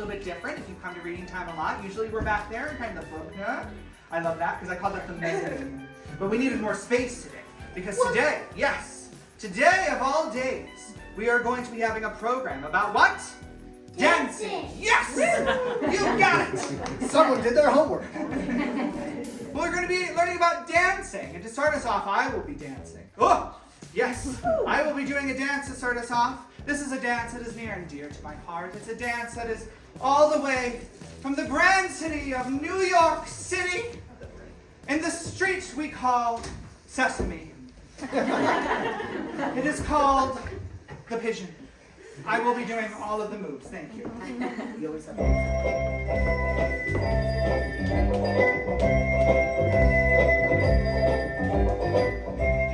little bit different if you come to reading time a lot. Usually we're back there in kind of the book nook. I love that because I call that the mezzanine. But we needed more space today because today, yes, today of all days, we are going to be having a program about what? Dancing! Yes! You got it! Someone did their homework. We're going to be learning about dancing. And to start us off, I will be dancing. Oh, yes. I will be doing a dance to start us off. This is a dance that is near and dear to my heart. It's a dance that is all the way from the grand city of New York City in the street we call Sesame. It is called the Pigeon. I will be doing all of the moves. Thank you. You always have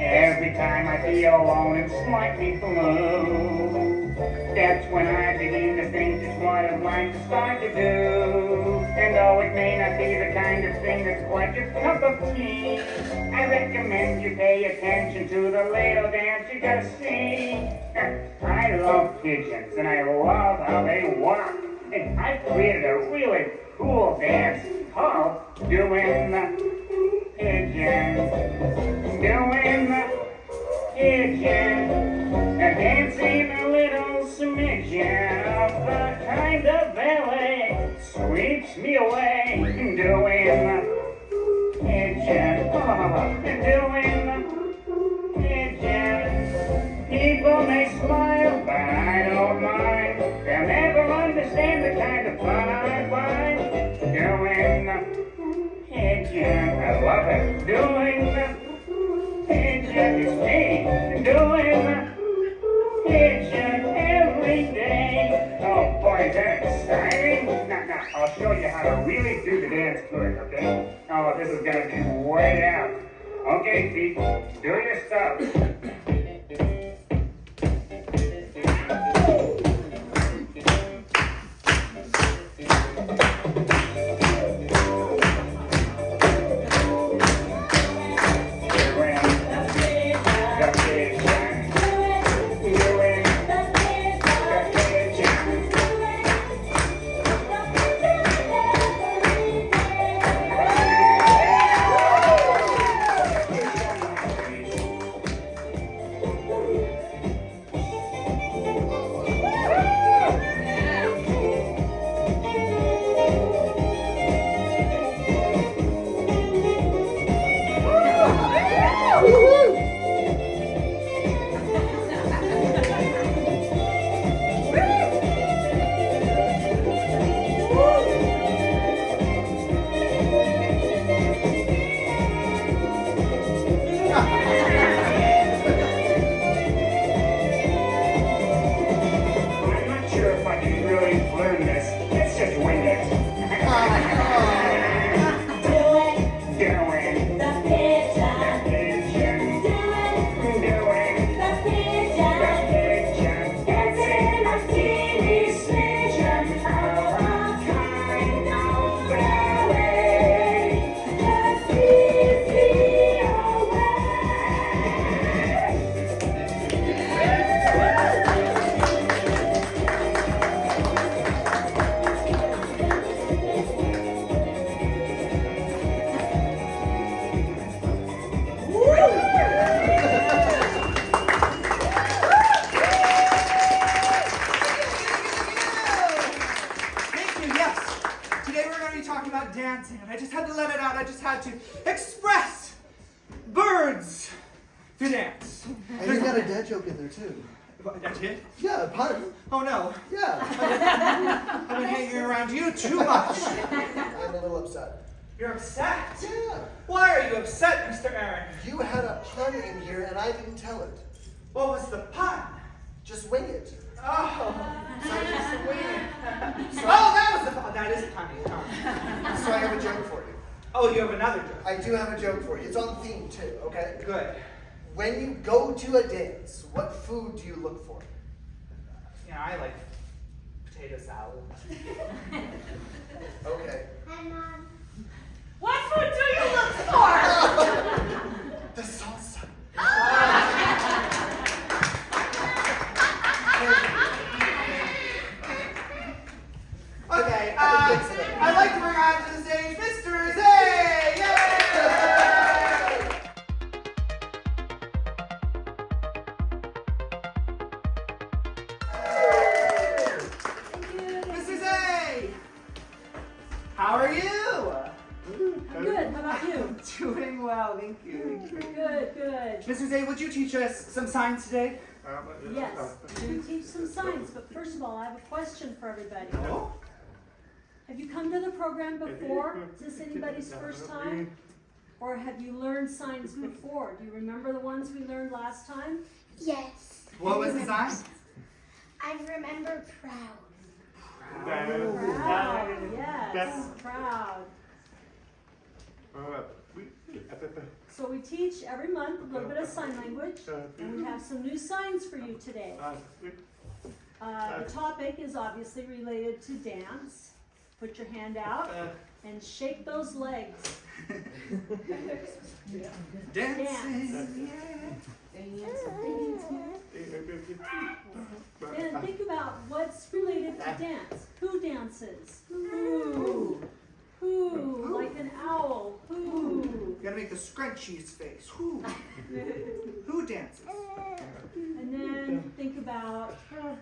Every time I feel alone and slightly blue, that's when I begin to think just what I'd like to start to do. And though it may not be the kind of thing that's quite your cup of tea, I recommend you pay attention to the little dance you gotta see. I love pigeons and I love how they walk. And I've created a really cool dance called Doing the Pigeon. Doing the Pigeon. And dancing a little smidgen of the kind of ballet sweeps me away. Doing the pigeon. Doing the pigeon. People may smile, but I don't mind. They'll never understand the kind of fun I find. Doing the pigeon. I love it. Doing the pigeon. It's me. Doing the pigeon every day. Oh boy, is that exciting? Now, I'll show you how to really do the dance good, okay? Oh, this is gonna be way out. Okay, feet, do your stuff. dancing, and I just had to let it out. I just had to express birds to dance. And you got a dad joke in there too. I did? Yeah, a pun. Oh no. Yeah. I've been hanging around you too much. I'm a little upset. You're upset? Yeah. Why are you upset, Mr. Aaron? You had a pun in here and I didn't tell it. What was the pun? Just wing it. Oh. So just wing it. Oh, that was the pun. That is punny. Oh. So I have a joke for you. Oh, you have another joke? I do have a joke for you. It's on theme too, okay? Good. When you go to a dance, what food do you look for? You know, I like potato salad. Okay. Hi, Mom. What food do you look for? The salsa. Mr. Zay, would you teach us some signs today? Yes, we're going to teach some signs, but first of all, I have a question for everybody. Oh. Have you come to the program before? Is this anybody's first time? Or have you learned signs before? Do you remember the ones we learned last time? Yes. What was the sign? I remember proud. Proud, yes, proud. So we teach every month a little bit of sign language, and we have some new signs for you today. The topic is obviously related to dance. Put your hand out and shake those legs. Dancing. And think about what's related to dance. Who dances? Who? Who? Like an owl. Who? You gotta make the scrunchiest face. Who? Who dances? And then think about how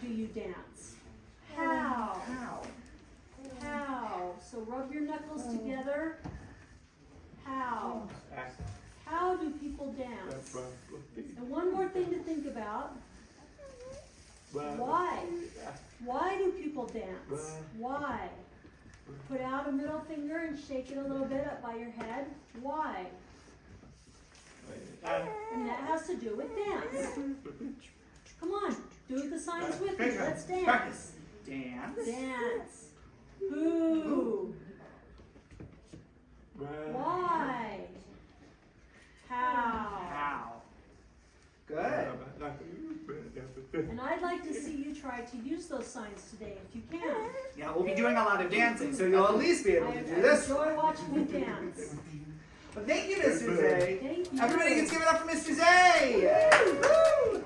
do you dance? How? How? So rub your knuckles together. How? How do people dance? And one more thing to think about. Why? Why do people dance? Why? Put out a middle finger and shake it a little bit up by your head. Why? And that has to do with dance. Come on, do the signs with me. Let's dance. Practice. Dance. Dance. Who? Why? How? How? Good. And I'd like to see you try to use those signs today if you can. Yeah, we'll be doing a lot of dancing, so you'll at least be able to do this. Enjoy watching you dance. Well, thank you, Mr. Zay. Thank you. Everybody gets give it up for Mr. Zay. Woo!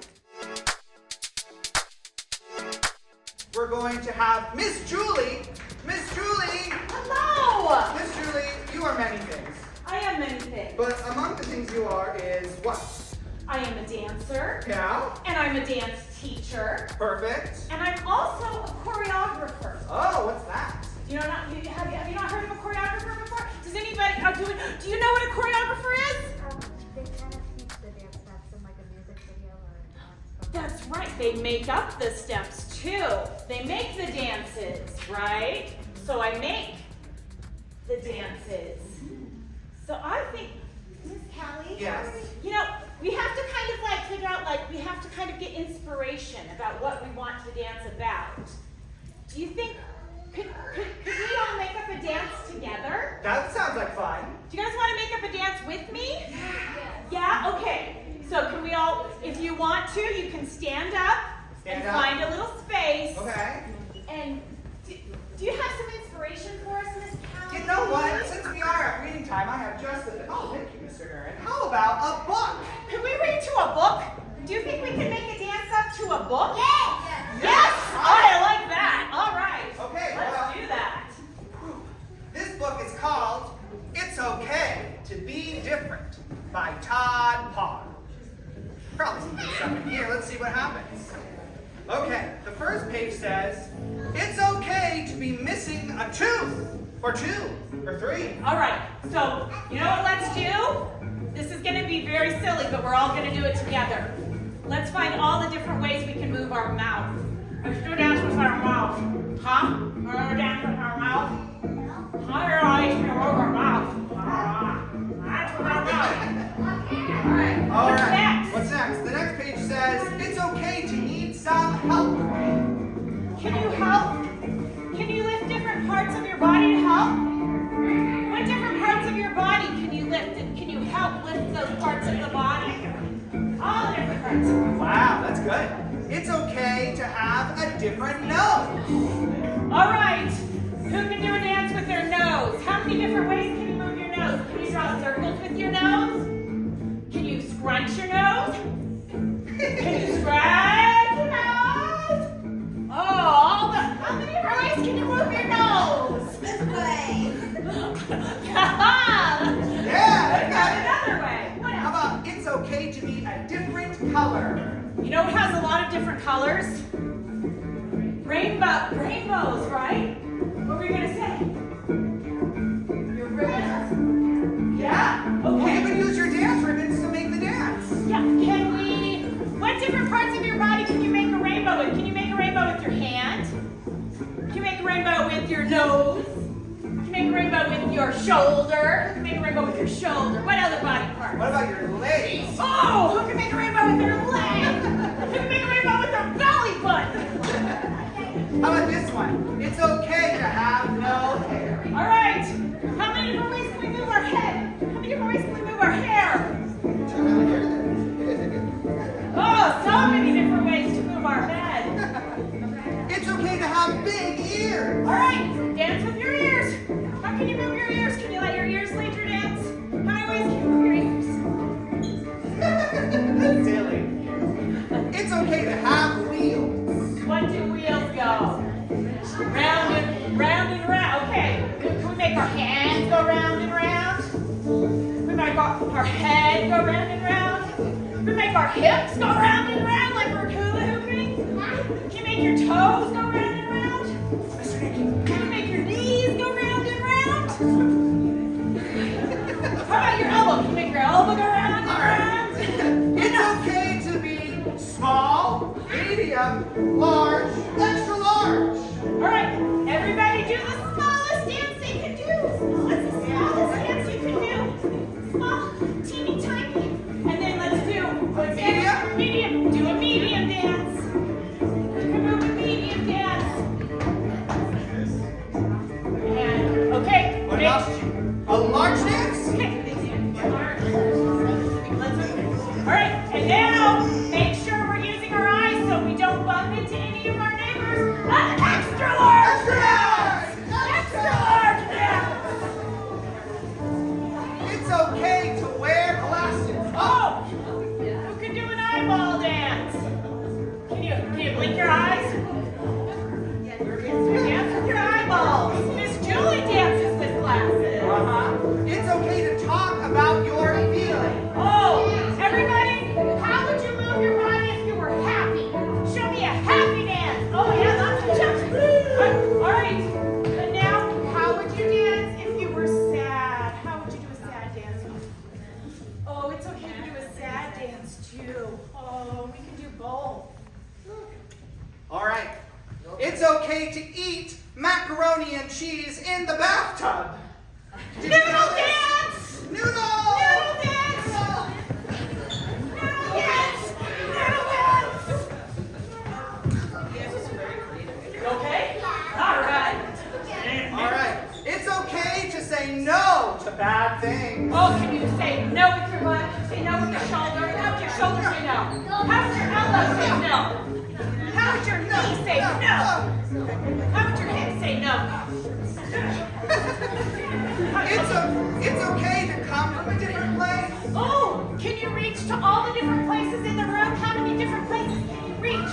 We're going to have Miss Julie. Miss Julie. Hello! Miss Julie, you are many things. I am many things. But among the things you are is what? I am a dancer, Yeah. and I'm a dance teacher, Perfect. and I'm also a choreographer. Oh, what's that? Do you know not? Have you not heard of a choreographer before? Does anybody? Do you know what a choreographer is? They kind of teach the dance steps in like a music video or a dance. That's right. They make up the steps too. They make the dances, right? So I make the dances. So I think, Miss Callie. Yes. You know, we have to kind of like figure out, like, we have to kind of get inspiration about what we want to dance about. Do you think, could we all make up a dance together? That sounds like fun. Do you guys want to make up a dance with me? Yeah? Okay. So can we all, if you want to, you can stand up Stand and up. find a little space. Okay. And do you have some inspiration for us, Miss Callie? You know what? Since we are at reading time, I have just a thing. Oh, thank you, Mr. Aaron. How about a book? Can we read to a book? Do you think we can make a dance up to a book? Yeah. Yes! I like that. All right. Okay, Let's well, do that. this book is called It's Okay to Be Different by Todd Parr. Probably some good stuff in here. Let's see what happens. Okay, the first page says, it's okay to be missing a tooth, or 2, or 3. All right. So, you know what let's do? This is going to be very silly, but we're all going to do it together. Let's find all the different ways we can move our mouth. Let's do a dance with our mouth. Huh? We're going to dance with our mouth. How do I move our mouth? That's with our mouth. All right. All What's right. next? What's next? The next page says, it's okay to need some help. Can you help? Can you lift different parts of your body to help? What different parts of your body can you lift? Can you help lift those parts of the body? All the different parts. Wow, that's good. It's okay to have a different nose. All right. Who can do a dance with their nose? How many different ways can you move your nose? Can you draw circles with your nose? Can you scrunch your nose? Can you scratch your nose? Oh, how many different ways can you move your nose? This way. Yeah, What got about it. another way? What How else? about it's okay to be a different color? You know what has a lot of different colors? Rainbows, right? What were you gonna say? Your ribbons? Yeah. Well, you Okay. can use your dance ribbons to make the with your shoulder? Who can make a rainbow with your shoulder? What other body part? What about your legs? Oh, who can make a rainbow with their leg? Who can make a rainbow with their belly button? How about this one? It's okay to have no hair. All right. How many different ways can we move our head? How many different ways can we move our hair? Oh, so many different ways to move our head. It's okay to have big ears. All right, dance with your ears. How can you move your ears? Can you let your ears lead your dance? How many ways can you move your ears? Silly. It's okay to have wheels. What do wheels go? Round and round. Okay, can we make our hands go round and round? We make our head go round and round. We make our hips go round and round like we're hula hooping. Can you make your toes go round and round? Can you make your knees go round and round? How about your elbow? Can you make your elbow go round and round? It's okay to be small, medium, large, extra large. All right, everybody do the smallest dance they can do. What's the smallest dance you can do? Small, teeny tiny. And then let's do what's Medium? Medium. Do a medium dance. You can move a medium dance. And okay. What make- else? A large dance? Okay. All right, and now make sure we're using our eyes so we don't bump into any of our neighbors. Extra large dance! Extra large dance! It's okay to wear glasses. Oh, who can do an eyeball dance? Can you blink your eyes? Dance with your eyeballs. Miss Julie dances with glasses. It's okay to talk about your feelings. Oh, everybody, how would you move your body if you were happy? Show me a happy dance. Oh yeah, lots of jumps. All right, and now how would you dance if you were sad? How would you do a sad dance? Oh, it's okay to do a sad dance too. Oh, we can do both. All right. It's okay to eat macaroni and cheese in the bathtub. Did you know Noodle this? dance! Noodle! Noodle dance! Noodle dance! Noodle dance! Okay? All right. All right. It's okay to say no to bad things. Oh, can you say no with your butt? Say no with your shoulder? How would your shoulder say no? How would your elbow say no? How would your knee say no? How would your hip say no? It's okay to come from a different place. Oh, can you reach to all the different places in the room? How many different places can you reach?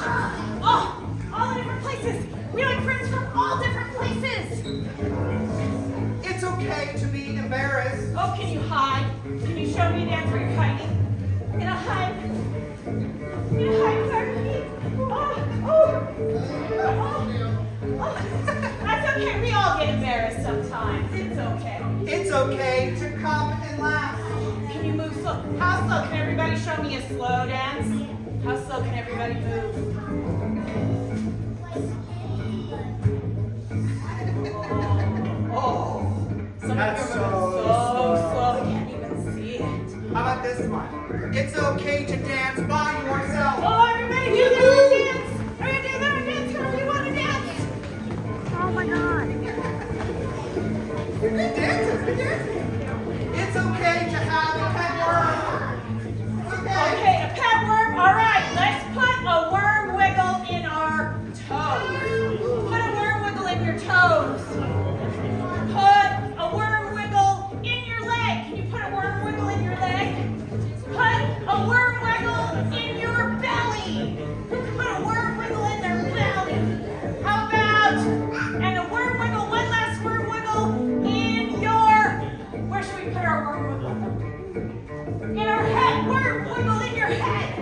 Oh, all the different places. We like friends from all different places. It's okay to be embarrassed. Oh, can you hide? Can you show me a dance where you're hiding? I'm gonna hide. I'm gonna hide with our feet. That's okay. We all get embarrassed sometimes. It's okay. It's okay to come and laugh. Can you move slow? How slow? Can everybody show me a slow dance? How slow can everybody move? Oh, Some that's of you so are so slow. I can't even see it. how about this one? It's okay to dance by yourself. Oh, everybody do their dance. Everybody do their dance. However you want to dance. Oh my god. You're good dancers, good dancers. It's okay to have a pet worm. Okay, a pet worm. All right, let's put a worm wiggle in our toes. Put a worm wiggle in your toes. Put a worm wiggle in your leg. Can you put a worm wiggle in your leg? Put a worm wiggle in your belly. Who can put a worm wiggle in their belly? How about, and a worm wiggle, one last worm wiggle in your, where should we put our worm wiggle? In our head. Worm wiggle in your head.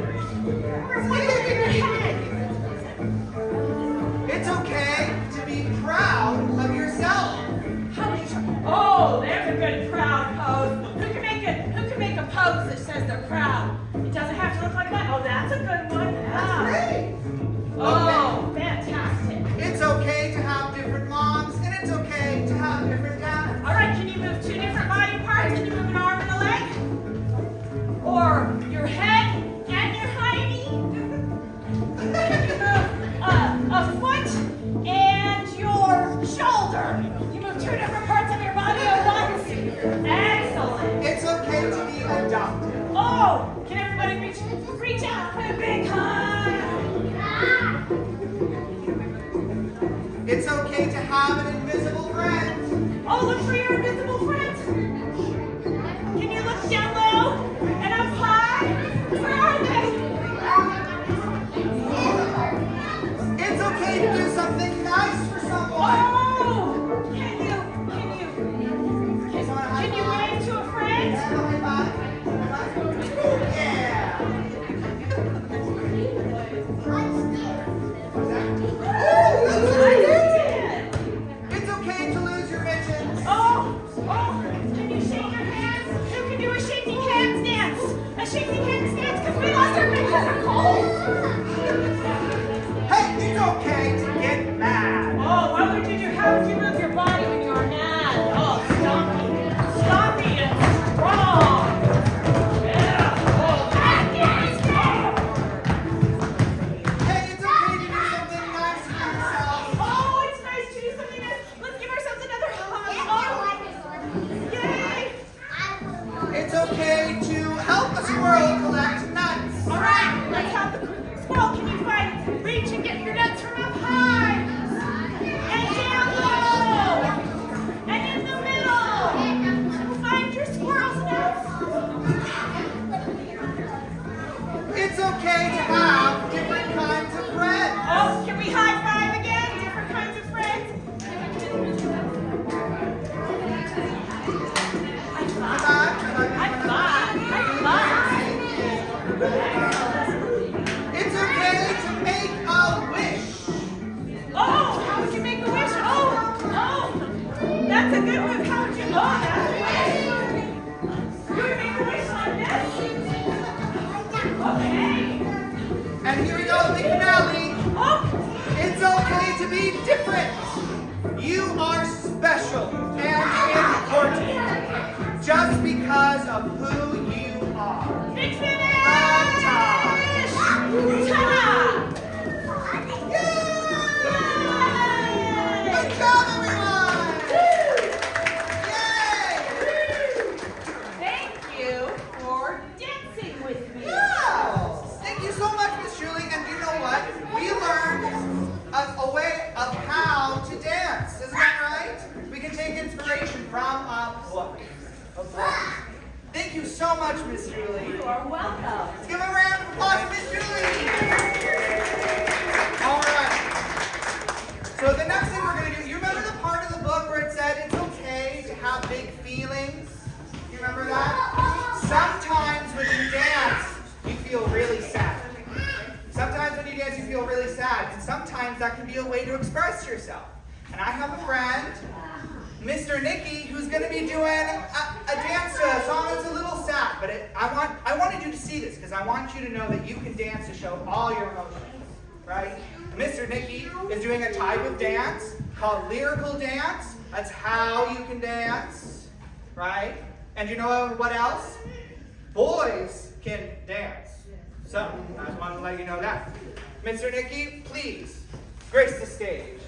Worm wiggle in your head. It's okay to be proud of yourself. How many Oh, there's a good proud pose. Who can make a pose that says they're proud? It doesn't have to look like that. Oh, that's a good one. Wow. Great. Oh, fantastic. It's okay to have different moms, and it's okay to have different dads. All right, can you move It's okay to have an invisible friend. Oh, look for your invisible friend. Can you look down low and up high? Where are they? It's okay to do something nice for someone. Oh, can you wave to a friend? High five. Yeah. It's okay to lose your vision. Oh, can you shake your hands? Who can do a shaking hands dance? A shaking hands dance because we lost our vision. Are cold. Hey, it's okay to get mad. Oh, what would you do? How would you move your body when you are mad? Oh, stompy and strong. Yeah. Oh, that is strong. Hey, it's okay to do something nice for yourself. Oh, it's nice to do something nice. Let's give ourselves another hug. Oh, yay. It's okay to help a squirrel collect nuts. All right, let's have the squirrel. Can you find, reach and get your nuts from up high and down low and in the middle? Find your squirrel's nuts. It's okay to have different kinds of friends. Oh, can we high five again? Different kinds of friends. It's okay to make a wish. Oh, how would you make a wish? Oh, that's a good one. How would you? Oh, that's a wish. You would make a wish like this. Okay. And here we go, the finale. Oh, It's okay to be different. You are special and important just because of who you are. big finish. Ta-ta. Ta-da. Good job, everyone! Yay! Thank you for dancing with me. Yeah. Thank you so much, Miss Julie. And you know what? We learned a way of how to dance. Isn't that right? We can take inspiration from a book. Thank you so much, Miss Julie. You are welcome. Let's give a round of applause for Miss Julie. All right. So the next thing we're going to do, you remember the part of the book where it said it's okay to have big feelings? You remember that? Sometimes when you dance, you feel really sad. Sometimes when you dance, you feel really sad. And sometimes that can be a way to express yourself. And I have a friend, Mr. Nicky, who's going to be doing a dance to a song that's a little sad. But I wanted you to see this because I want you to know that you can dance to show all your emotions. Right? Mr. Nicky is doing a type of dance called lyrical dance. That's how you can dance. Right? And you know what else? Boys can dance. So, I just wanted to let you know that. Mr. Nicky, please, grace the stage.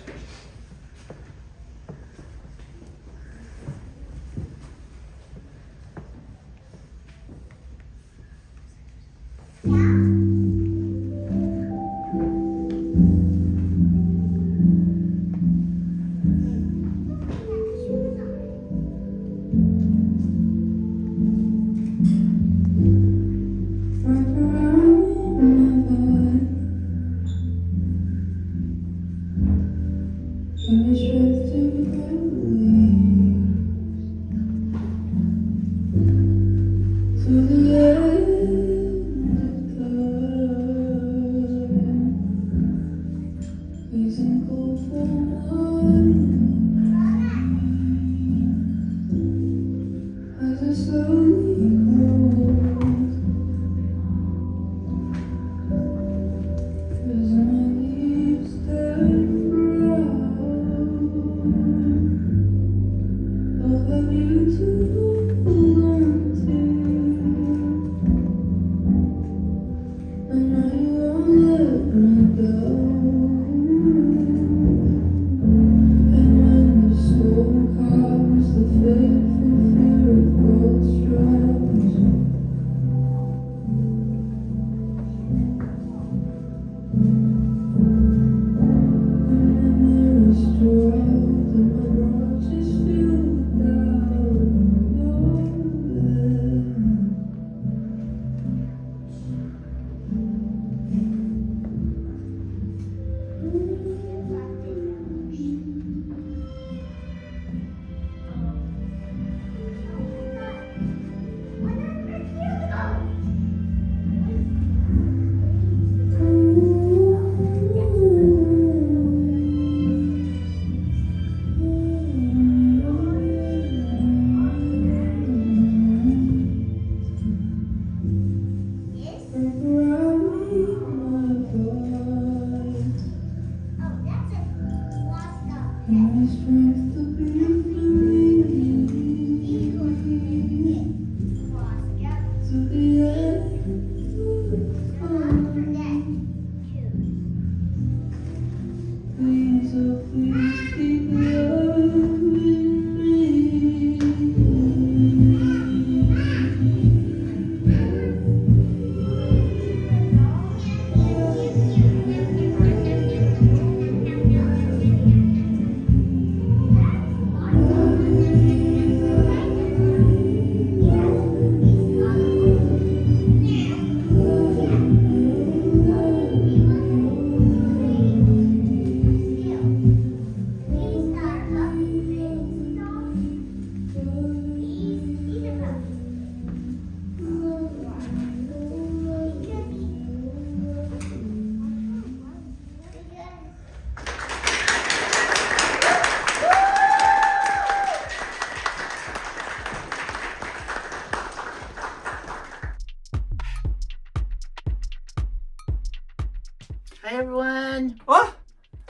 Hi everyone, Oh,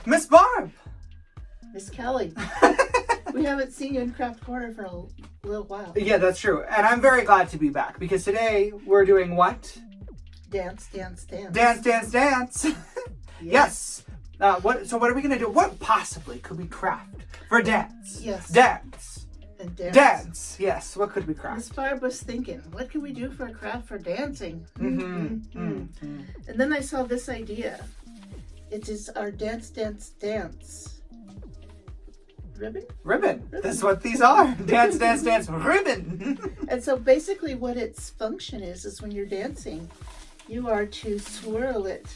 Miss Barb. Miss Kelly. We haven't seen you in Craft Corner for a little while. Yeah, that's true. And I'm very glad to be back because today we're doing what? Dance, dance, dance. Dance, dance, dance. Yes. What are we gonna do? What possibly could we craft for dance? Yes. Dance. And dance. Dance. Yes. What could we Miss craft? Barb was thinking, what can we do for a craft for dancing? Mm-hmm. And then I saw this idea. It is our dance, dance, dance. Ribbon? Ribbon. That's what these are. Dance, dance, dance. Ribbon. And so basically what its function is when you're dancing, you are to swirl it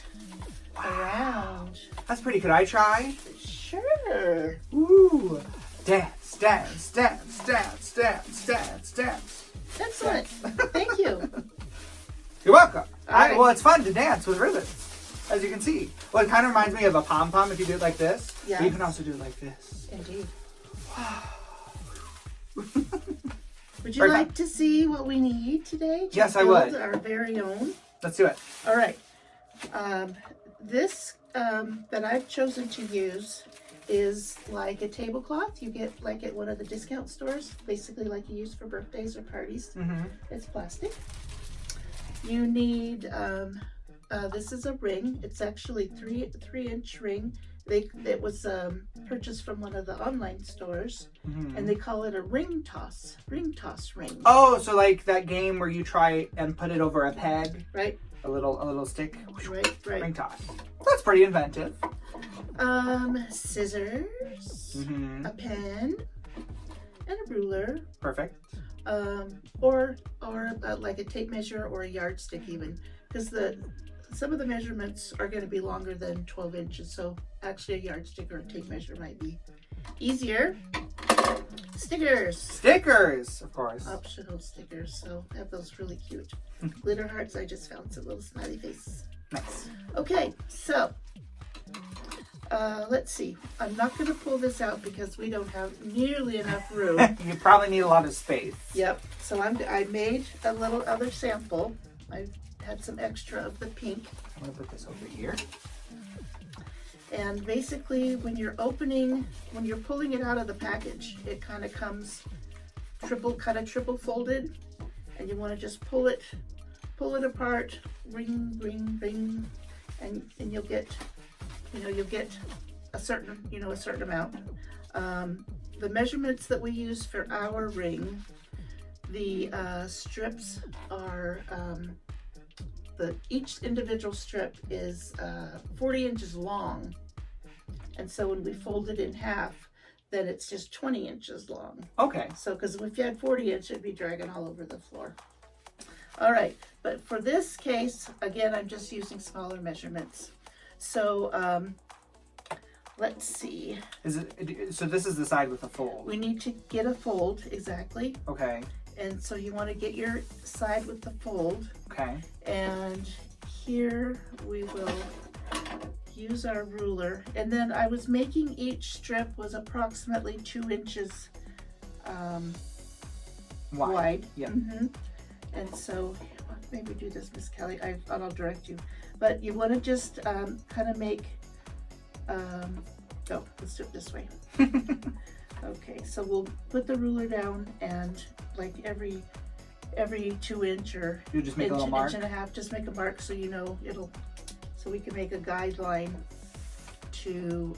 around. That's pretty. Could I try? Sure. Ooh. Dance, dance, dance, dance, dance, dance, dance. Excellent. Thank you. You're welcome. All right. Well, it's fun to dance with ribbons, as you can see. Well, it kind of reminds me of a pom-pom if you do it like this. But you Yes. can also do it like this. Indeed. Would you Very like fun. to see what we need today? To Yes, I build would. Our very own. Let's do it. All right. This that I've chosen to use is like a tablecloth you get like at one of the discount stores, basically like you use for birthdays or parties. Mm-hmm. It's plastic. You need this is a ring. It's actually 3-inch ring. It was purchased from one of the online stores, Mm-hmm. and they call it a ring toss ring. Oh, so like that game where you try and put it over a peg, Right, a little stick, right. ring toss. That's pretty inventive. Scissors, Mm-hmm. a pen, and a ruler, Perfect. or like a tape measure or a yardstick even, because some of the measurements are going to be longer than 12 inches, so actually a yardstick or a tape measure might be easier. Stickers, Stickers, of course. optional stickers, so I have those really cute glitter hearts. I just found some little smiley faces. Nice. Okay, so let's see. I'm not going to pull this out because we don't have nearly enough room. You probably need a lot of space. Yep. So I made a little other sample. I had some extra of the pink. I'm gonna put this over here. And basically when you're pulling it out of the package, it kind of comes triple folded, and you want to just pull it apart, ring, and you'll get a certain amount. The measurements that we use for our ring, the strips are each individual strip is 40 inches long, and so when we fold it in half, then it's just 20 inches long. Okay. So, because if you had 40 inch, it'd be dragging all over the floor. All right, but for this case, again, I'm just using smaller measurements. So, let's see. So this is the side with the fold. We need to get a fold, exactly. Okay. And so you want to get your side with the fold. Okay. And here we will use our ruler. And then I was making each strip was approximately 2 inches wide. Yeah. And so maybe do this, Miss Kelly. I'll direct you. But you want to just kind of make, let's do it this way. Okay, so we'll put the ruler down, and like every 2 inch or You just make a little mark. inch and a half, just make a mark so you know so we can make a guideline to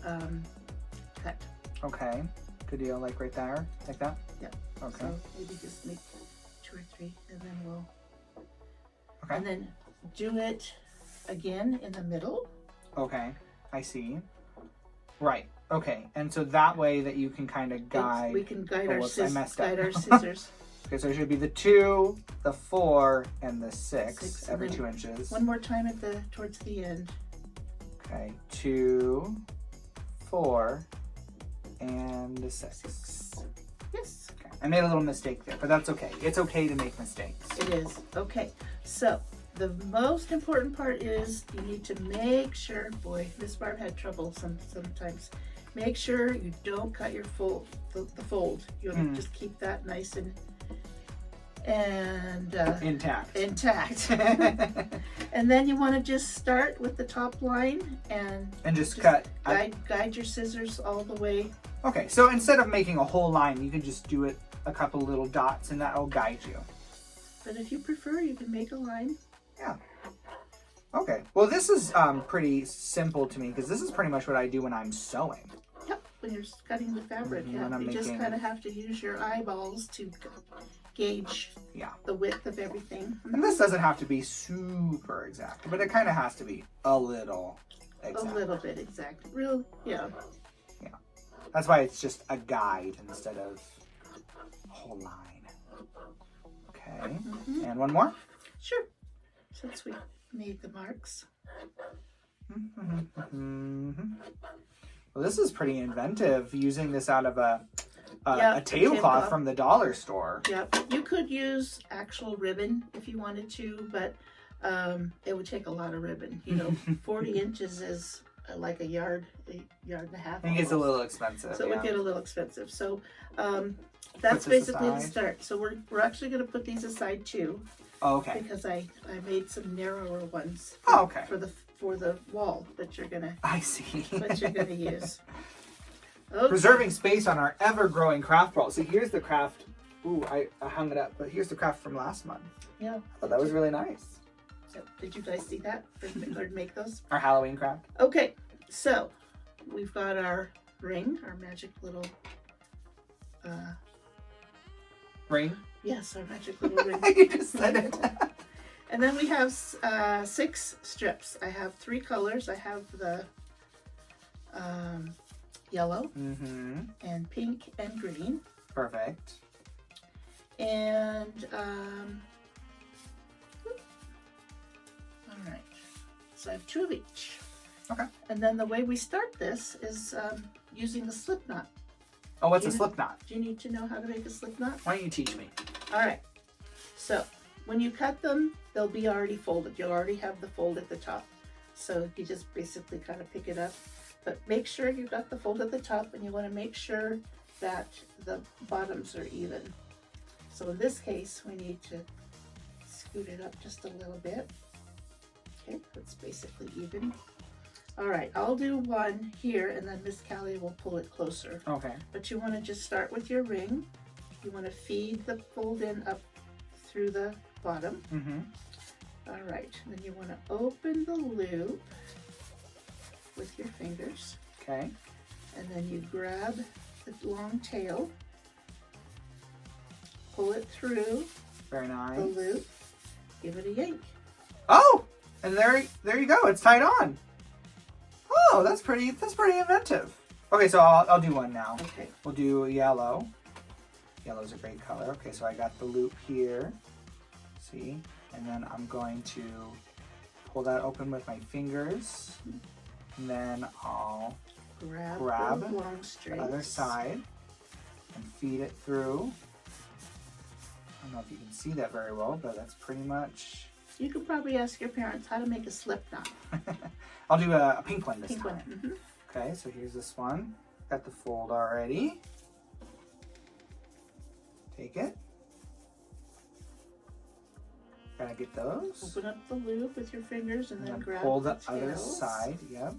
cut. Okay. Good deal. Like right there, like that. Yeah. Okay. So maybe just make 2 or 3, and then we'll. Okay. And then do it again in the middle. Okay. I see. Right. Okay. And so that way that you can kind of guide. We can guide Oh, our whoops, I messed up. guide our scissors. Okay, so it should be the 2, the 4, and the 6 6, every and 2 then inches. One more time towards the end. Okay, 2, 4, and 6. Yes, Okay. I made a little mistake there, but that's okay. It's okay to make mistakes. it is. Okay, so the most important part is you need to make sure, boy, Miss Barb had trouble sometimes. Make sure you don't cut your the fold. You want to just keep that nice and Intact. intact. And then you want to just start with the top line and And just cut. guide your scissors all the way. Okay, so instead of making a whole line, you can just do it a couple little dots and that'll guide you. But if you prefer, you can make a line. Yeah. Okay. Well, this is pretty simple to me because this is pretty much what I do when I'm sewing. Yep, when you're cutting the fabric, Mhm, yeah, when I'm you just making- kind of have to use your eyeballs to gauge Yeah. the width of everything. And this doesn't have to be super exact, but it kind of has to be a little exact. A little bit exact. Real, yeah. That's why it's just a guide instead of a whole line. Okay. Mhm. And one more. Sure. Since we made the marks. Mhm. Well, this is pretty inventive, using this out of a Yeah, a a tablecloth tablecloth. from the dollar store. Yep. You could use actual ribbon if you wanted to, but it would take a lot of ribbon. You know, 40 inches is like a yard and a half. I think it's a almost. little expensive. So it yeah. would get a little expensive. So that's this basically the aside. start. So we're actually going to put these aside too, Oh, okay. because I made some narrower ones Oh, okay. for the wall that you're gonna I see. use. Okay. Preserving space on our ever-growing craft wall. So here's the craft. Ooh, I hung it up, but here's the craft from last month. Yeah. Oh, that was really nice. So, did you guys see that or make those? Our Halloween craft. Okay. So we've got our ring, our magic little. Ring. Yes, our magic little ring. You just said it. And then we have 6 strips. I have 3 colors. I have the yellow Mm-hmm. and pink and green. Perfect. And all right. So I have 2 of each. Okay. And then the way we start this is using the slip knot. Oh, what's a Yeah. slip knot? Do you need to know how to make a slip knot? Why don't you teach me? All right. So when you cut them, they'll be already folded. You'll already have the fold at the top. So you just basically kind of pick it up. But make sure you've got the fold at the top, and you want to make sure that the bottoms are even. So in this case, we need to scoot it up just a little bit. Okay, that's basically even. All right, I'll do one here, and then Miss Callie will pull it closer. Okay. But you want to just start with your ring. You want to feed the fold in up through the bottom. Mm-hmm. All right, then you want to open the loop with your fingers, Okay. and then you grab the long tail, pull it through Very nice. the loop, give it a yank. Oh, and there you go. It's tied on. Oh, that's pretty inventive. Okay, so I'll do one now. Okay, We'll do yellow. Yellow's a great color. Okay, so I got the loop here. See? And then I'm going to pull that open with my fingers. And then I'll grab the long the straight. other side and feed it through. I don't know if you can see that very well, but that's pretty much... You could probably ask your parents how to make a slip knot. I'll do a pink one this Pink time. one. Mhm. Okay, so here's this one. Got the fold already. Take it. Gotta get those. Open up the loop with your fingers and And then then grab pull the the other tails. side. Yep.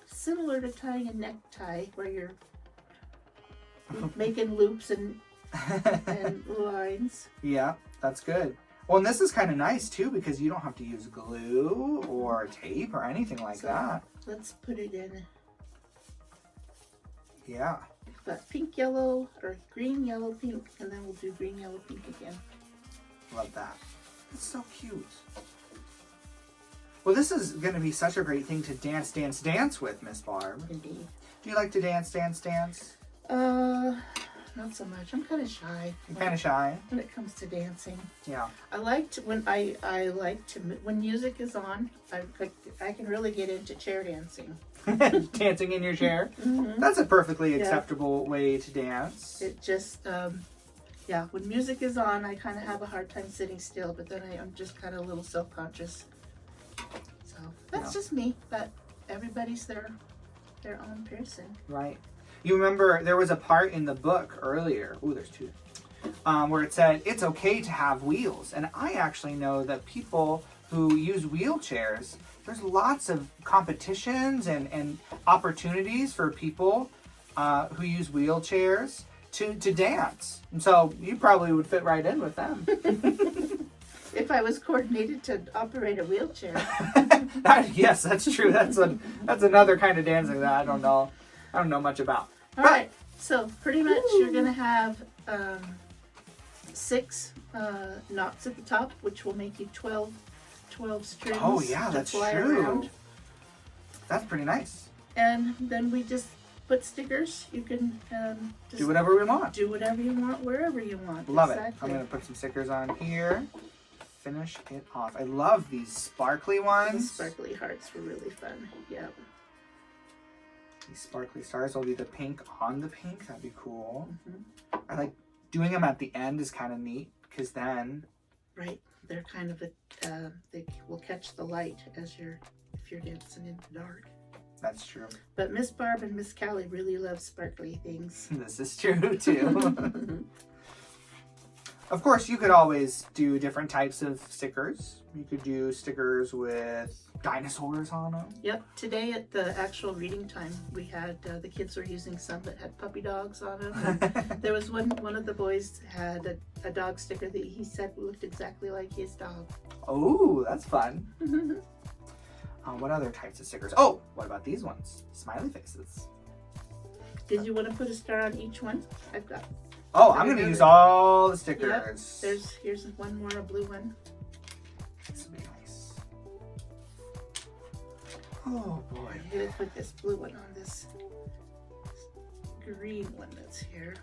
Similar to tying a necktie where you're making loops and lines. Yeah, that's good. Well, and this is kind of nice too because you don't have to use glue or tape or anything like So- that. Let's put it in. Yeah. But pink, yellow, or green, yellow, pink, and then we'll do green, yellow, pink again. Love that. It's so cute. Well, this is going to be such a great thing to dance, dance, dance with, Miss Barb. Indeed. Do you like to dance, dance, dance? Not so much. I'm kind of shy I'm kind of shy. when it comes to dancing. Yeah. I like to when I like to when music is on. I can really get into chair dancing. Dancing in your chair. Mm-hmm. That's a perfectly Yeah. acceptable way to dance. It just yeah. When music is on, I kind of have a hard time sitting still. But then I'm just kind of a little self-conscious. So that's Yeah. just me. But everybody's their own person. Right. You remember there was a part in the book earlier. Ooh, there's two. Where it said it's okay to have wheels, and I actually know that people who use wheelchairs, there's lots of competitions and opportunities for people who use wheelchairs to dance. And so you probably would fit right in with them. If I was coordinated to operate a wheelchair. Yes, that's true. That's another kind of dancing that I don't know much about. All right, so pretty much you're gonna have 6 knots at the top, which will make you 12 strings. Oh yeah, to that's fly true. around. That's pretty nice. And then we just put stickers. You can just Do whatever we want. do whatever you want, wherever you want. Love it. Exactly. I'm gonna put some stickers on here. Finish it off. I love these sparkly The ones. sparkly hearts were really fun. Yeah. These sparkly stars will be the pink on the pink. That'd be cool. Mm-hmm. I like doing them at the end is kind of neat because then Right. They're kind of they will catch the light if you're dancing in the dark. that's true. But Miss Barb and Miss Callie really love sparkly things. This is true too. Of course, you could always do different types of stickers. You could do stickers with dinosaurs on them. Yep. Today at the actual reading time, we had the kids were using some that had puppy dogs on them. And there was one of the boys had a dog sticker that he said looked exactly like his dog. Oh, that's fun. What other types of stickers? Oh, what about these ones? Smiley faces. Did you want to put a star on each one? I've got. Oh, I'm gonna use all the stickers. Yep. Here's one more, a blue one. This would be nice. Oh boy. I'm gonna put this blue one on this green one that's here.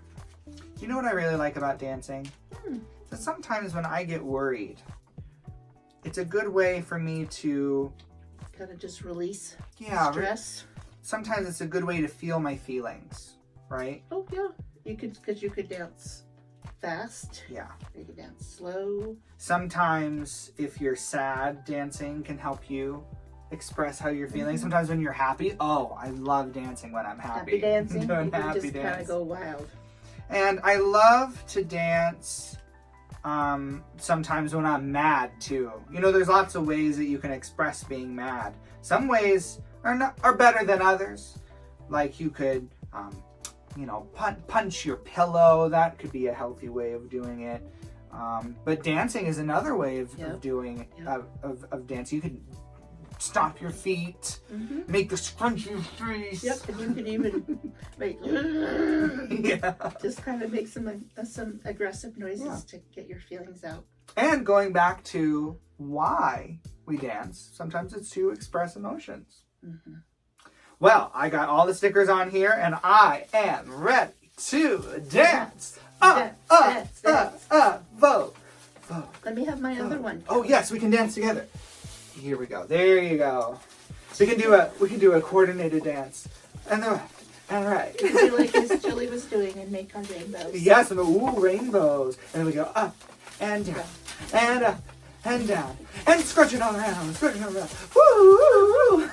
You know what I really like about dancing? That sometimes when I get worried, it's a good way for me to Kind of just release stress. stress. Sometimes it's a good way to feel my feelings, right? Oh yeah, because you could dance fast. Yeah. You could dance slow. Sometimes if you're sad, dancing can help you express how you're feeling. Sometimes when you're happy, oh, I love dancing when I'm happy. Happy dancing. Doing You can happy just kind dance. of go wild. And I love to dance sometimes when I'm mad too. You know, there's lots of ways that you can express being mad. Some ways are better than others. Like you could, punch your pillow. That could be a healthy way of doing it. But dancing is another way of doing of dancing. You could stomp your feet, make the scrunchy face. Yep, and you can even make just kind of make some aggressive noises to get your feelings out. And going back to why we dance, sometimes it's to express emotions. Well, I got all the stickers on here, and I am ready to dance. Vote. Let me have my other one. Oh yes, we can dance together. Here we go. There you go. We can do a coordinated dance. And the left and right. Do like Miss Julie was doing and make our rainbows. Yes, and rainbows. And then we go up and down and up and down and scrunching all around, Woo!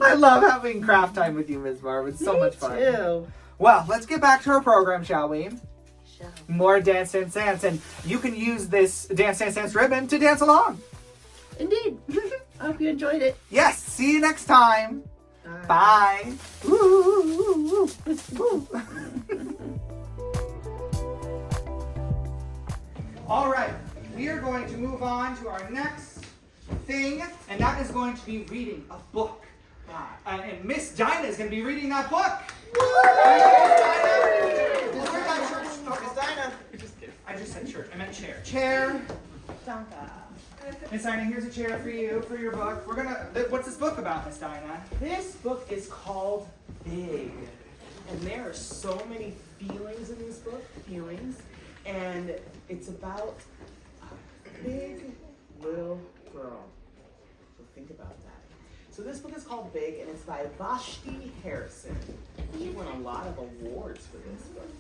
I love having craft time with you, Ms. Barb. It's so much fun. Too. Well, let's get back to our program, shall we? Shall More Dance Dance Dance, and you can use this Dance Dance Dance ribbon to dance along. Indeed. I hope you enjoyed it. Yes, see you next time. Bye. Woo. All right, we are going to move on to our next thing, and that is going to be reading a book. And Miss Dinah is going to be reading that book. Miss Dinah. I just said church. I meant chair. Chair. Miss Dinah, here's a chair for you for your book. What's this book about, Miss Dinah? This book is called Big. And there are so many feelings in this book, and it's about a big little girl. So think about that. So this book is called Big, and it's by Vashti Harrison. She won a lot of awards for this book.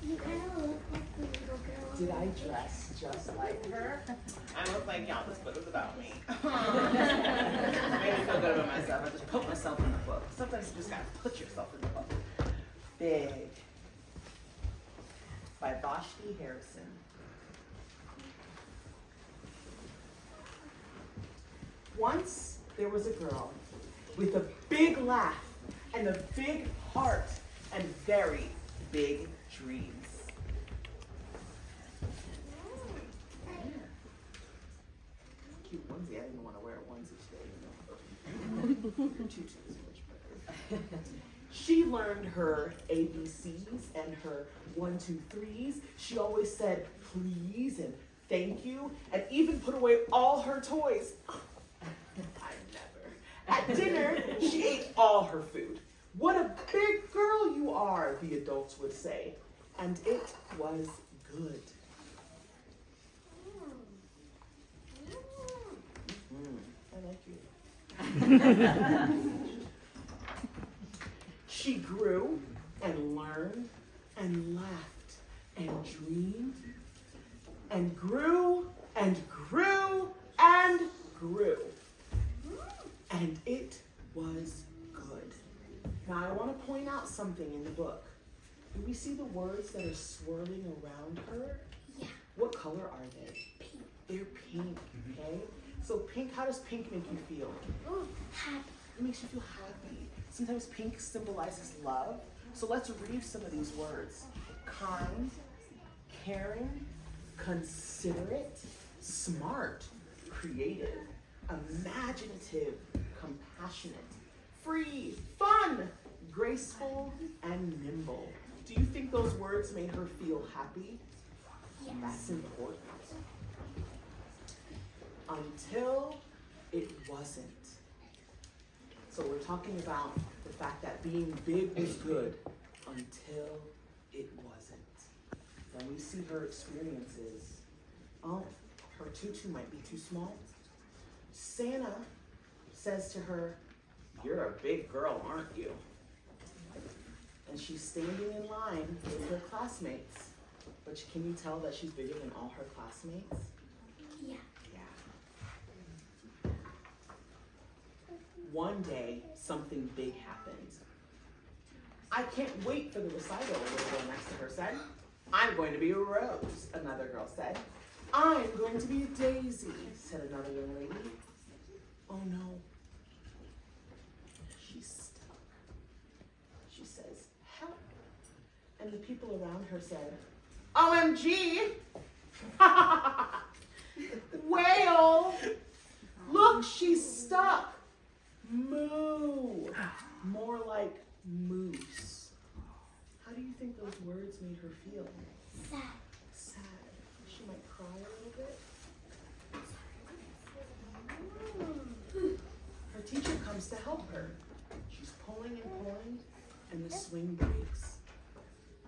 You kind of look like the little girl. Did I dress just like her? I look like y'all. This book is about me. Made me feel good about myself. I just put myself in the book. Sometimes you just gotta put yourself in the book. Big. By Vashti Harrison. Once there was a girl with a big laugh and a big heart and very big dreams. Cute onesie. I didn't want to wear a onesie today, you know. Your tutu is much better. She learned her ABCs and her 1, 2, 3s. She always said please and thank you, and even put away all her toys. I never. At dinner, she ate all her food. What a big girl you are, the adults would say. And it was good. I like you. She grew and learned and laughed and dreamed and grew and grew and grew. And it was good. Now I want to point out something in the book. Do we see the words that are swirling around her? Yeah. What color are they? Pink. They're pink, okay? So pink, how does pink make you feel? Oh, happy. It makes you feel happy. Sometimes pink symbolizes love. So let's read some of these words. Kind, caring, considerate, smart, creative, imaginative, compassionate, free, fun, graceful, and nimble. Do you think those words made her feel happy? Yes. That's important. Until it wasn't. So we're talking about the fact that being big was good until it wasn't. Then we see her experiences. Oh, her tutu might be too small. Santa says to her, "You're a big girl, aren't you?" And she's standing in line with her classmates. But can you tell that she's bigger than all her classmates? Yeah. Yeah. One day, something big happened. "I can't wait for the recital," a little girl next to her said. "I'm going to be a rose," another girl said. "I'm going to be a daisy," said another young lady. Oh no. She's stuck. She says, "Help." And the people around her said, "OMG! Whale! Look, she's stuck. Moo." More like moose. How do you think those words made her feel? Sad. Sad. She might cry a little bit. Her teacher comes to help her. She's pulling and pulling, and the swing breaks.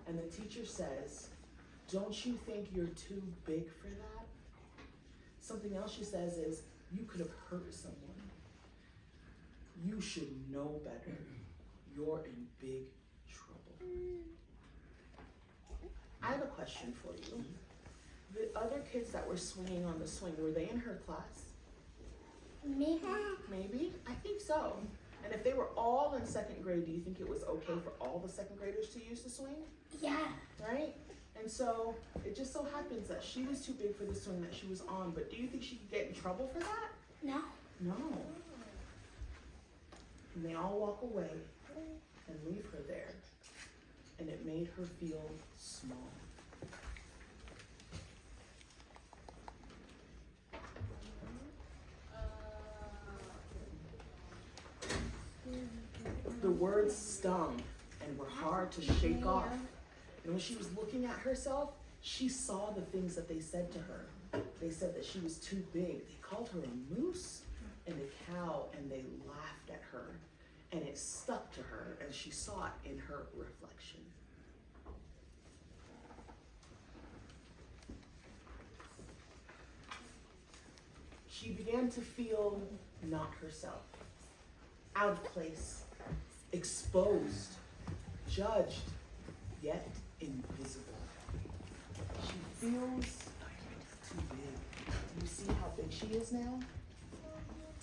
And the teacher says, "Don't you think you're too big for that?" Something else she says is, "You could have hurt someone. You should know better. You're in big trouble." I have a question for you. The other kids that were swinging on the swing, were they in her class? Maybe. Maybe? I think so. And if they were all in second grade, do you think it was okay for all the second graders to use the swing? Yeah. Right? And so it just so happens that she was too big for the swing that she was on, but do you think she could get in trouble for that? No. No. And they all walk away and leave her there. And it made her feel small. words stung and were hard to shake off. And when she was looking at herself, she saw the things that they said to her. They said that she was too big. They called her a moose and a cow, and they laughed at her. And it stuck to her, and she saw it in her reflection. She began to feel not herself, out of place, exposed, judged, yet invisible. She feels too big. Do you see how big she is now?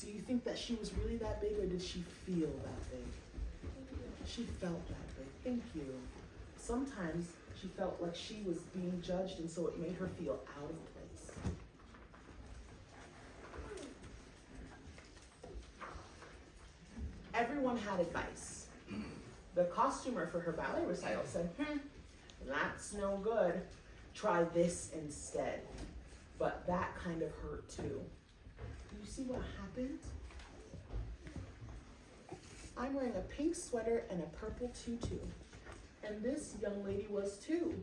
Do you think that she was really that big, or did she feel that big? She felt that big. Thank you. Sometimes she felt like she was being judged, and so it made her feel out of place. Everyone had advice. The costumer for her ballet recital said, that's no good. Try this instead. But that kind of hurt too. Do you see what happened? I'm wearing a pink sweater and a purple tutu. And this young lady was too.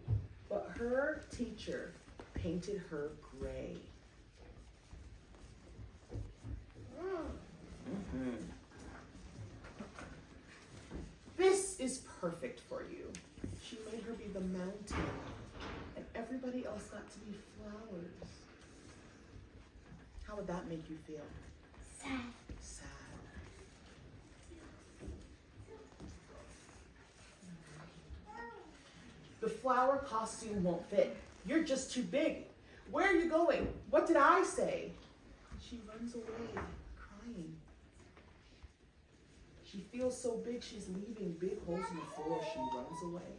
But her teacher painted her gray. This is perfect for you. She made her be the mountain, and everybody else got to be flowers. How would that make you feel? Sad. Sad. The flower costume won't fit. You're just too big. Where are you going? What did I say? She runs away, crying. She feels so big, she's leaving big holes in the floor. She runs away.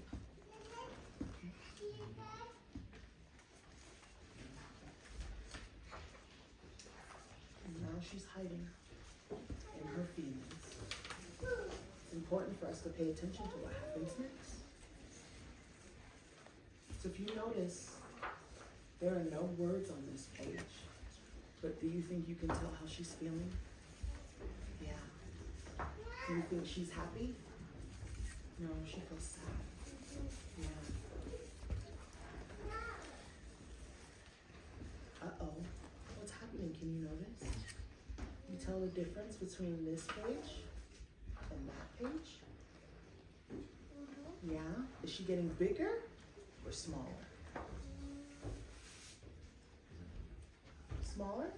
And now she's hiding in her feelings. It's important for us to pay attention to what happens next. So if you notice, there are no words on this page. But do you think you can tell how she's feeling? Yeah. Do you think she's happy? No, she feels sad. Yeah. Uh-oh. What's happening? Can you notice? You tell the difference between this page and that page? Yeah? Is she getting bigger or smaller? Smaller?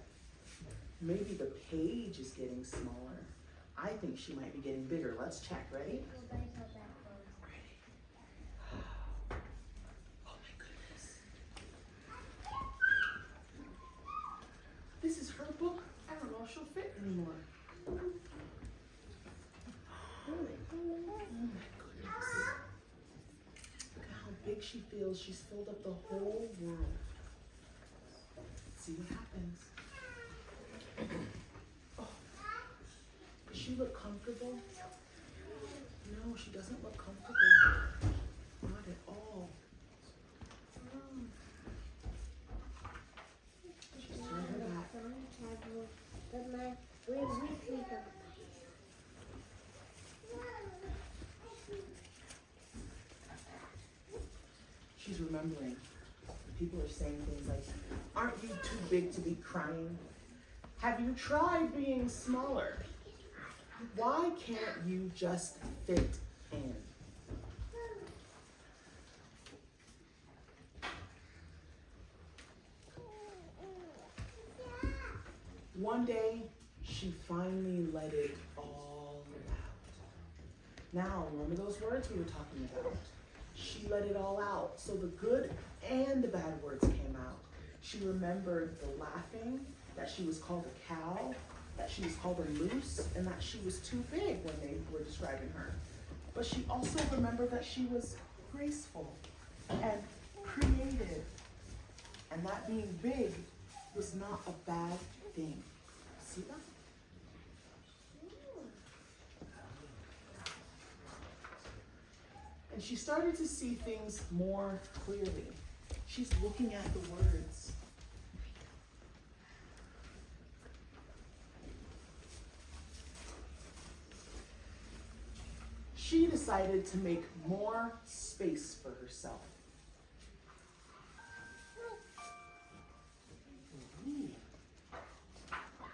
Maybe the page is getting smaller. I think she might be getting bigger. Let's check. Ready? Ready. Oh my goodness. This is her book. I don't know if she'll fit anymore. Really? Oh my goodness. Look at how big she feels. She's filled up the whole world. See what happens. Oh. Does she look comfortable? No, she doesn't look comfortable. Not at all. She's turned her back. She's remembering. People are saying things like, aren't you too big to be crying? Have you tried being smaller? Why can't you just fit in? One day, she finally let it all out. Now, remember those words we were talking about? She let it all out. So the good and the bad words came out. She remembered the laughing, that she was called a cow, that she was called a moose, and that she was too big when they were describing her. But she also remembered that she was graceful and creative, and that being big was not a bad thing. See that? And she started to see things more clearly. She's looking at the words. she decided to make more space for herself.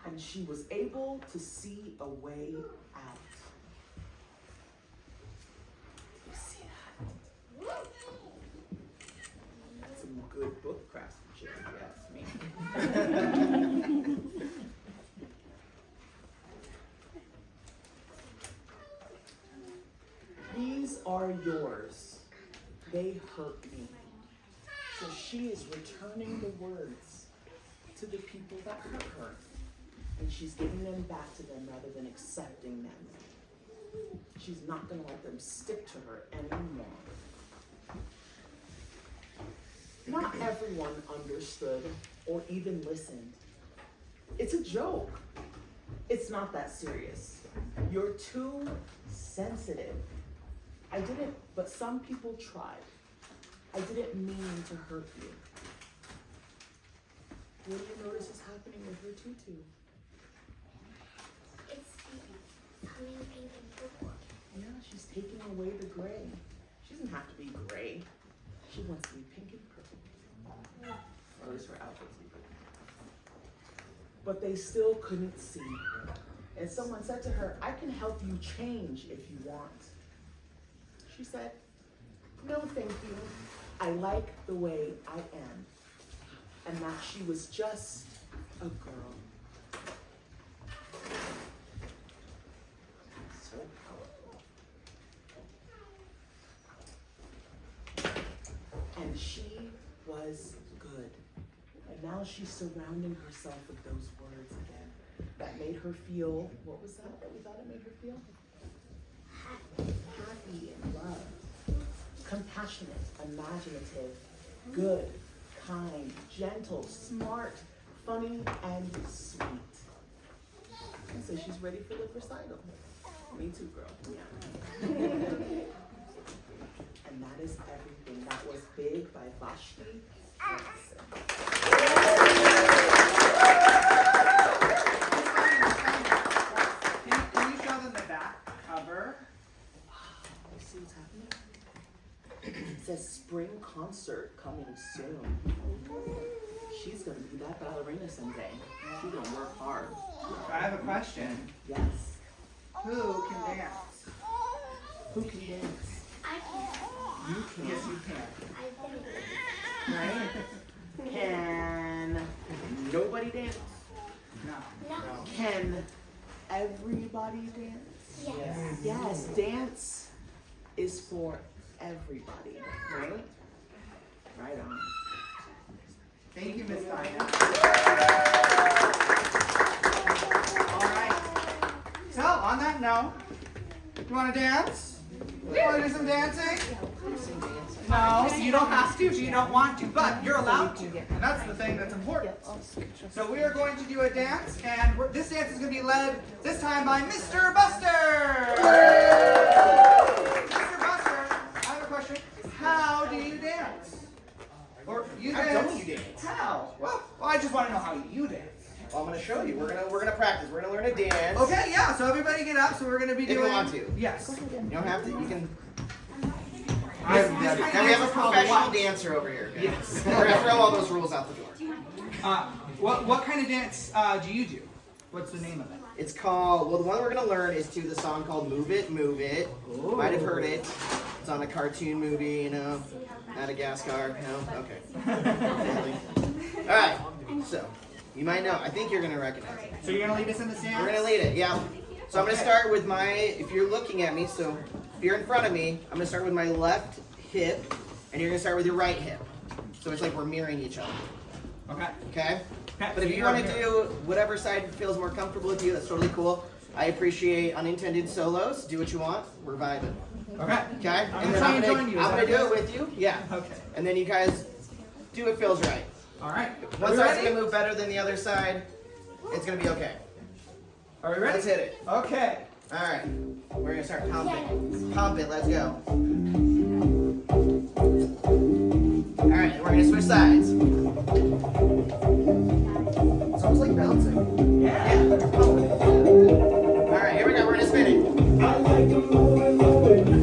And she was able to see a way out. You see that? That's some good book craftsmanship, if you ask me. These are yours. They hurt me. So she is returning the words to the people that hurt her. And she's giving them back to them rather than accepting them. She's not going to let them stick to her anymore. Not everyone understood or even listened. It's a joke. It's not that serious. You're too sensitive. I didn't, but some people tried. I didn't mean to hurt you. What do you notice is happening with her tutu? It's becoming pink and purple. Yeah, she's taking away the gray. She doesn't have to be gray. She wants to be pink and purple. Or at least her outfit's be purple. But they still couldn't see. And someone said to her, I can help you change if you want. She said, no, thank you. I like the way I am. And that she was just a girl. So powerful. And she was good. And now she's surrounding herself with those words again. That made her feel, what was that we thought it made her feel? Happy and loved. Compassionate, imaginative, good, kind, gentle, smart, funny, and sweet. And so she's ready for the recital. Me too, girl. Yeah. And that is everything. That was Big by Vashti Jackson. Can you show them the back cover? You see what's happening? It says spring concert coming soon. She's gonna be that ballerina someday. She's gonna work hard. I have a question. Yes. Who can dance? Who can dance? I can. You can. Yes, you can. Right? Can nobody dance? No. No. Can everybody dance? Yes. Yes, dance is for everybody, right? Right on. Thank you, Miss Dinah. All right. So, on that note, you want to dance? You want to do some dancing? No, you don't have to if you don't want to, but you're allowed to. And that's the thing that's important. So we are going to do a dance, and this dance is going to be led this time by Mr. Buster. Mr. Buster, I have a question. How do you dance? Or you dance? How don't you dance? How? Well, I just want to know how you dance. Well, I'm gonna show you. We're gonna practice. We're gonna learn a dance. Okay, yeah. So everybody get up. So we're going to be If you doing. want to. Yes. You don't have to. You can. This Now kind we of have a dance is called professional what? dancer over here. Guys. Yes. We're gonna throw all those rules out the door. What kind of dance do you do? What's the name of it? It's called. Well, the one we're gonna learn is to the song called "Move It, Move It." Ooh. Might have heard it. It's on a cartoon movie, you know. Madagascar. No. Okay. All right. So you might know. I think you're gonna recognize it. So you're gonna lead us in the dance? We're gonna lead it. Yeah. So I'm gonna start with my. If you're looking at me, so if you're in front of me, I'm gonna start with my left hip, and you're gonna start with your right hip. So it's like we're mirroring each other. Okay. Okay? Okay, But so if you you're want to here. do whatever side feels more comfortable with you, that's totally cool. I appreciate unintended solos. Do what you want. We're vibing. Okay. Okay? I'm gonna try and join you. I'm Is gonna that do it okay? with you. Yeah. Okay. And then you guys do what feels right. All right. One Are we side's ready? gonna move better than the other side. It's gonna be okay. Are we ready? Let's hit it. Okay. All right. We're gonna start pumping. Pump it. Let's go. All right. We're gonna switch sides. It's almost like bouncing. Yeah. Yeah. All right. Here we go. We're gonna spin it. I like to move it, move it.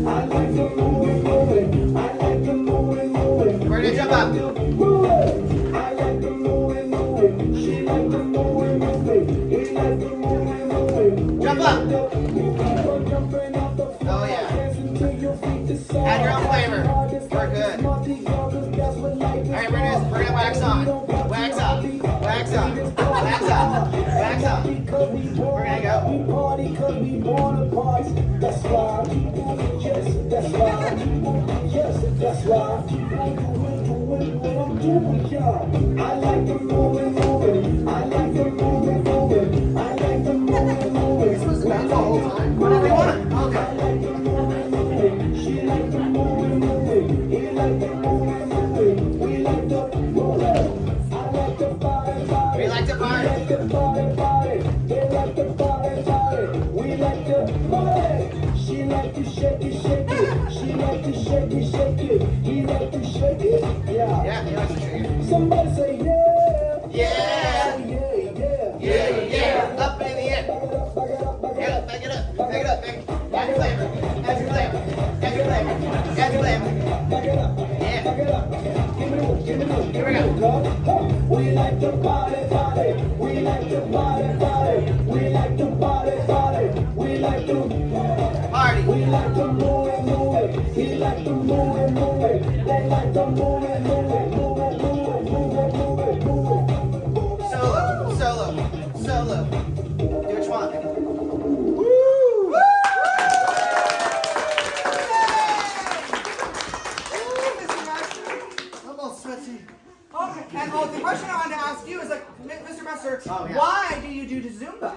Wax up. We're gonna go. We party 'cause we born apart. That's why. Yes, that's why. Yes, that's why. Like the way what I'm doing, y'all. I like the moving. I like the moving. I like the moving. This was about the whole time. Whatever you want. Okay. I like the moving. She like the moving. He like the moving. We like the moving. I like the party. We like to party. Like the party. They like the party. We like the party. She like to shake it. She like to shake it. He like to shake it. Yeah. Yeah, he likes to shake it. Somebody say yeah. Yeah. Yeah. Yeah, yeah. Up in the air. Back it up. Back it up. Add your flavor. Add your flavor. Add your flavor. Add your flavor. Back it up. Yeah. Back it up. Give it up. Here we go. We like to party. We like to party. We like to party. We like to Party. We like to move. He like to move. They like to move. Solo. Do what you want. I'm all sweaty. Okay, and the question I wanted to ask you is like, Mr. Messer, Oh, yeah. why do you do Zumba?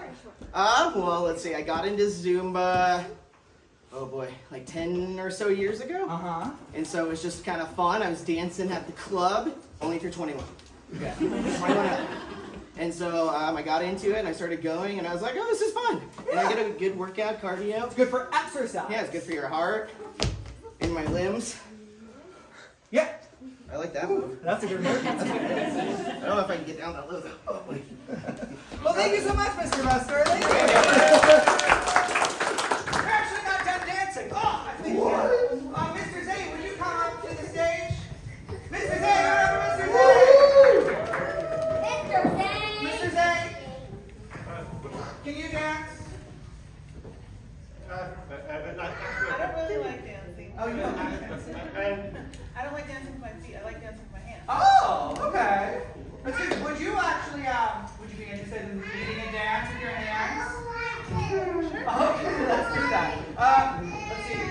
Well, let's see. I got into Zumba, oh boy, like 10 or so years ago. Uh-huh. And so it was just kind of fun. I was dancing at the club, only if you're 21. Okay. 21 up. And so I got into it and I started going and I was like, oh, this is fun. And I get a good workout, cardio. It's good for exercise. Yeah, it's good for your heart and my limbs. Yeah. I like that move. That's a good move. I don't know if I can get down that low though. Oh, boy. Well, thank you so much, Mr. Buster. Thank you. We're actually not done dancing. Oh, I think Mr. Zay, would you come up to the stage? Mr. Zay, Mr. Zay. Mr. Zay, can you dance? I don't really like dancing. Oh, you don't like dancing. I don't like dancing with my feet. I like dancing with my hands. Oh, okay. Let's see, would you actually, would you be interested in leading a dance with your hands? Okay, let's do that. Let's see.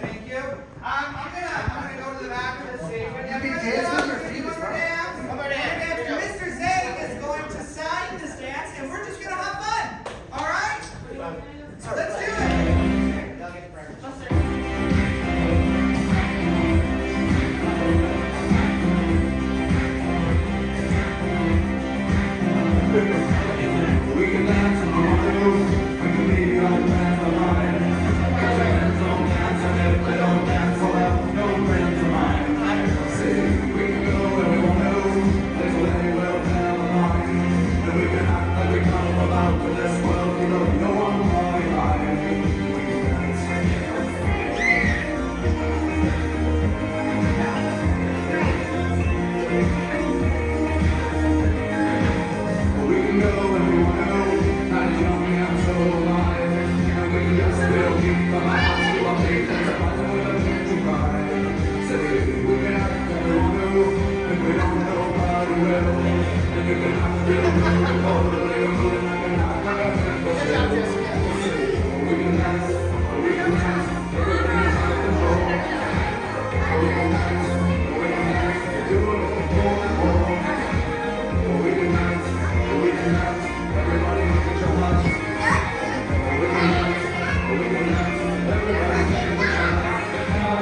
Thank you. I'm gonna go to the back of the stage. You can dance with your feet as well. One more dance. Mr. Zay is going to sign this dance, and we're just gonna have fun. All right? Let's do it. We can dance on the roof. We can leave your plans behind. Friends don't dance, and if they don't dance, well, no friends of mine. Say we can go where we want to. There's a way we'll tell the line. And we can act like we come about to this world. You know, no one more behind. We can dance. We can go where we want to. Not young and so alive. And we can just still keep our hearts to our feet. That's a part of the thing to cry. Say we can act like we want to. If we don't know how to will. And you can act real good. Totally good. I can act like a friend. We can dance. We can dance. Everything is out of control. We can dance. We can dance. Do it more and more. We can dance. We can dance. Everybody look at your watch. We can dance. We can dance. Everybody look at your watch.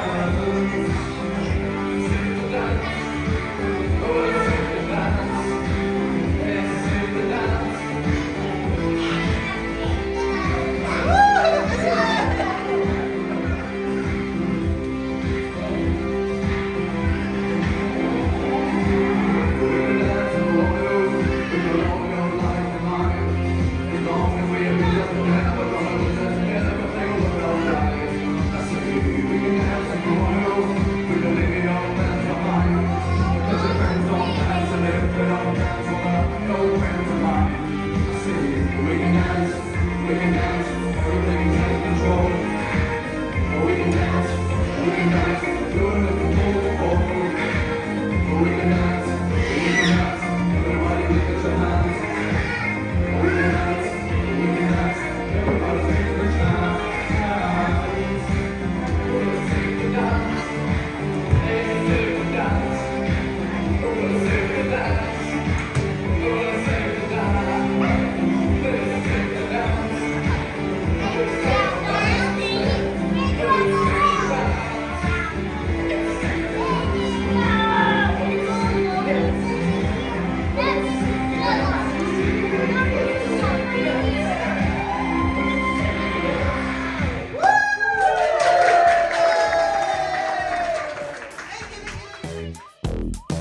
Bye.